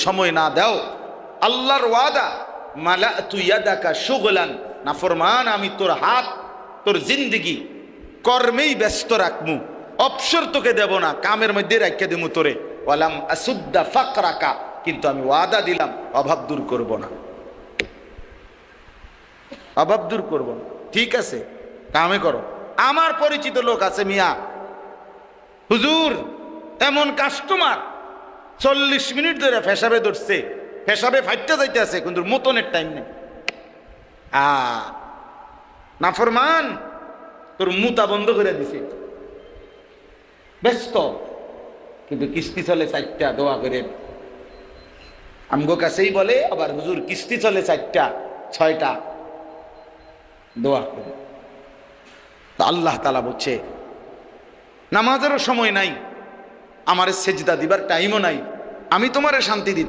সময় না দাও, আল্লাহর ওয়াদা মালাতু ইয়াদাকা শুগলান, নাফরমান আমি তোর হাত তোর জিন্দেগি কর্মেই ব্যস্ত রাখমু, অবসর তোকে দেব না, কামের মধ্যে রাখিয়ে দেবো তোরে। ওয়ালাম আসুদ্দা ফাকরাকা, কিন্তু আমি ওয়াদা দিলাম অভাব দূর করব না, অভাব দূর করব না। ঠিক আছে, কামে করো। আমার পরিচিত লোক আছে মিয়া, হুজুর এমন কাস্টমার 40 মিনিট ধরে ফেসাবে ধরছে, ফেসাবে ফাইটটা যাইতে আছে, কিন্তু মতনের টাইম নেই। নাফরমান তোর মুতা বন্ধ করে দিছে, ব্যস্ত, কিন্তু কিস্তি চলে 4টা, দোয়া করে। আমগো কাছেই বলে আবার হুজুর কিস্তি চলে 4টা 6টা, দোয়া করে। আল্লাহ তাআলা বলছে নামাজেরও সময় নাই, আমার সেজদা দিবার টাইমও নাই, আমি তোমারে শান্তি দিতে